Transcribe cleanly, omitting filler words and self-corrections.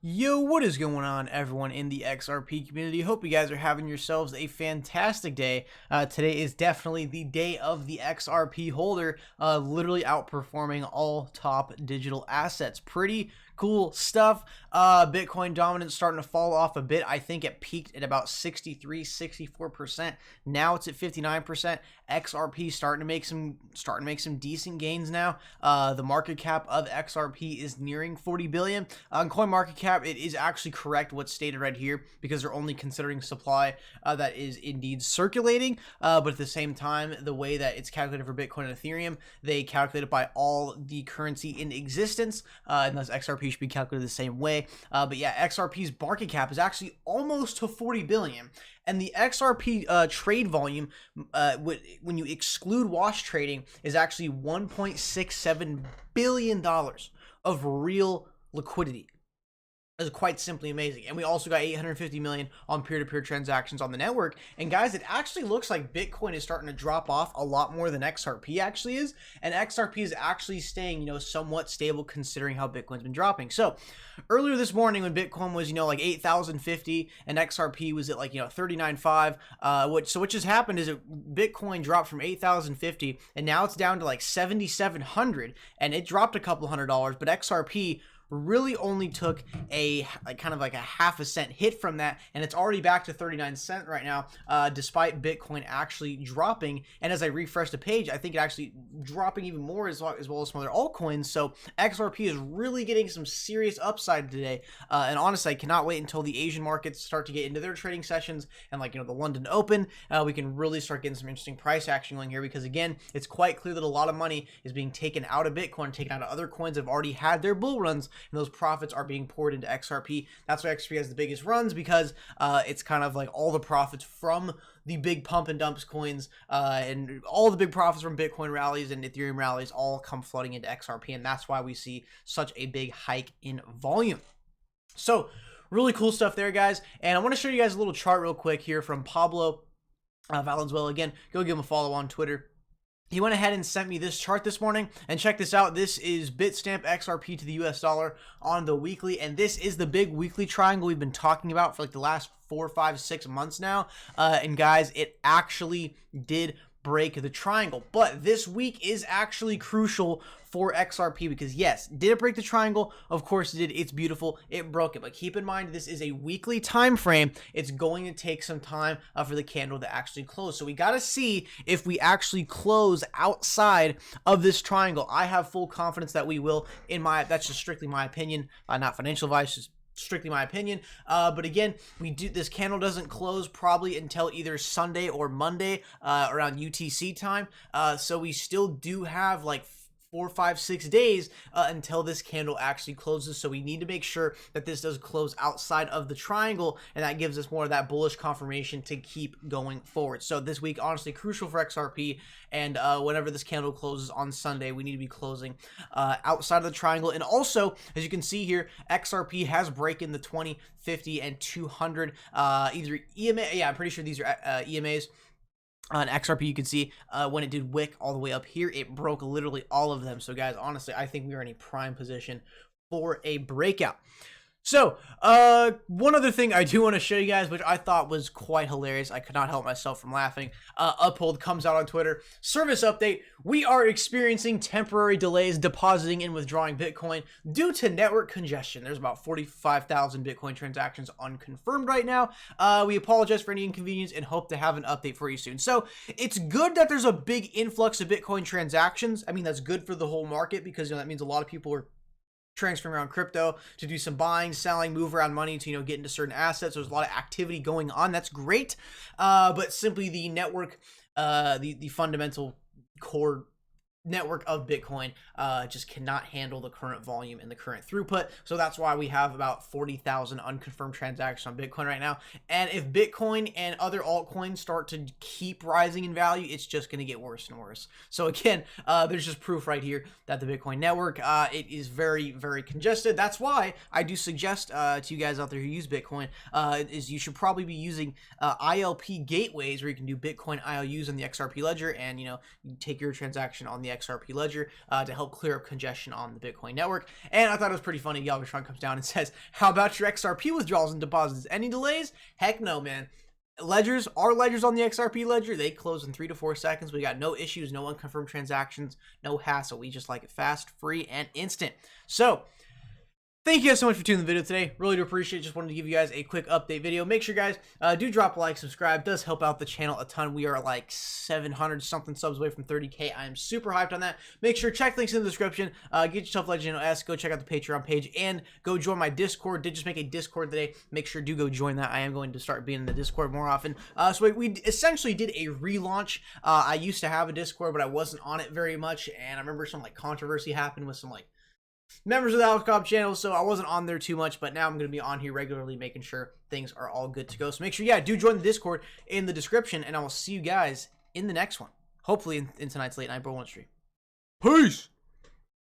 Yo, what is going on, everyone in the XRP community? Hope you guys are having yourselves a fantastic day. Today is definitely the day of the XRP holder, literally outperforming all top digital assets. Pretty cool stuff. Bitcoin dominance starting to fall off a bit. I think it peaked at about 63, 64%. Now it's at 59%. XRP starting to make some decent gains now. The market cap of XRP is nearing 40 billion. On CoinMarketCap, it is actually correct what's stated right here because they're only considering supply that is indeed circulating. But at the same time, the way that it's calculated for Bitcoin and Ethereum, they calculate it by all the currency in existence, and thus XRP should be calculated the same way. But yeah, XRP's market cap is actually almost to 40 billion. And the XRP trade volume, when you exclude wash trading, is actually $1.67 billion of real liquidity. Is quite simply amazing. And we also got 850 million on peer-to-peer transactions on the network. And guys, it actually looks like Bitcoin is starting to drop off a lot more than XRP actually is. And XRP is actually staying, somewhat stable considering how Bitcoin's been dropping. So earlier this morning when Bitcoin was, like 8,050 and XRP was at like, 39.5, which has happened is Bitcoin dropped from 8,050 and now it's down to like 7,700 and it dropped a couple $100, but XRP really only took a kind of like a half a cent hit from that, and it's already back to 39 cents right now, despite Bitcoin actually dropping. And as I refresh the page, I think it actually dropping even more as well as some other altcoins. So XRP is really getting some serious upside today, and honestly, I cannot wait until the Asian markets start to get into their trading sessions and like the London Open. We can really start getting some interesting price action going here because again, it's quite clear that a lot of money is being taken out of Bitcoin, taken out of other coins that have already had their bull runs, and those profits are being poured into XRP. That's why XRP has the biggest runs, because it's kind of like all the profits from the big pump and dumps coins and all the big profits from Bitcoin rallies and Ethereum rallies all come flooding into XRP, and that's why we see such a big hike in volume. So really cool stuff there, guys. And I want to show you guys a little chart real quick here from Pablo Valenzuela. Again, go give him a follow on Twitter. He went ahead and sent me this chart this morning, and check this out. This is Bitstamp XRP to the US dollar on the weekly, and this is the big weekly triangle we've been talking about for like the last 4, 5, 6 months now. And guys, it actually did break the triangle, but this week is actually crucial for XRP because yes, did it break the triangle? Of course it did. It's beautiful. It broke it, but keep in mind this is a weekly time frame. It's going to take some time for the candle to actually close. So we got to see if we actually close outside of this triangle. I have full confidence that we will. That's just strictly my opinion, not financial advice. Just strictly my opinion, but again, this candle doesn't close probably until either Sunday or Monday around UTC time, so we still do have like 4, 5, 6 days until this candle actually closes. So we need to make sure that this does close outside of the triangle, and that gives us more of that bullish confirmation to keep going forward. So this week, honestly, crucial for XRP, and whenever this candle closes on Sunday, we need to be closing outside of the triangle. And also, as you can see here, XRP has broken the 20, 50, and 200 either EMA. Yeah, I'm pretty sure these are EMAs. On XRP, you can see when it did wick all the way up here, it broke literally all of them. So guys, honestly, I think we are in a prime position for a breakout. So, one other thing I do want to show you guys, which I thought was quite hilarious. I could not help myself from laughing. Uphold comes out on Twitter. Service update. We are experiencing temporary delays depositing and withdrawing Bitcoin due to network congestion. There's about 45,000 Bitcoin transactions unconfirmed right now. We apologize for any inconvenience and hope to have an update for you soon. So, it's good that there's a big influx of Bitcoin transactions. I mean, that's good for the whole market because that means a lot of people are transferring around crypto to do some buying, selling, move around money to get into certain assets. There's a lot of activity going on. That's great, but simply the network, the fundamental core network of Bitcoin just cannot handle the current volume and the current throughput. So that's why we have about 40,000 unconfirmed transactions on Bitcoin right now. And if Bitcoin and other altcoins start to keep rising in value, it's just going to get worse and worse. So again, there's just proof right here that the Bitcoin network, it is very, very congested. That's why I do suggest to you guys out there who use Bitcoin, is you should probably be using ILP gateways where you can do Bitcoin IOUs on the XRP ledger and, you take your transaction on the XRP ledger to help clear up congestion on the Bitcoin network. And I thought it was pretty funny. Galvatron comes down and says, how about your XRP withdrawals and deposits? Any delays? Heck no, man. Ledgers, our ledgers on the XRP ledger, they close in 3 to 4 seconds. We got no issues, no unconfirmed transactions, no hassle. We just like it fast, free, and instant. So thank you guys so much for tuning in the video today. Really do appreciate it. Just wanted to give you guys a quick update video. Make sure, guys, do drop a like, subscribe. It does help out the channel a ton. We are like 700 something subs away from 30K. I am super hyped on that. Make sure check links in the description. Get yourself Nano S. Go check out the Patreon page and go join my Discord. Did just make a Discord today. Make sure do go join that. I am going to start being in the Discord more often. So we essentially did a relaunch. I used to have a Discord, but I wasn't on it very much, and I remember some like controversy happened with some like members of the Alex Cobb channel, so I wasn't on there too much, but now I'm going to be on here regularly making sure things are all good to go. So make sure, yeah, do join the Discord in the description, and I will see you guys in the next one. Hopefully in tonight's late night Bro One stream. Peace!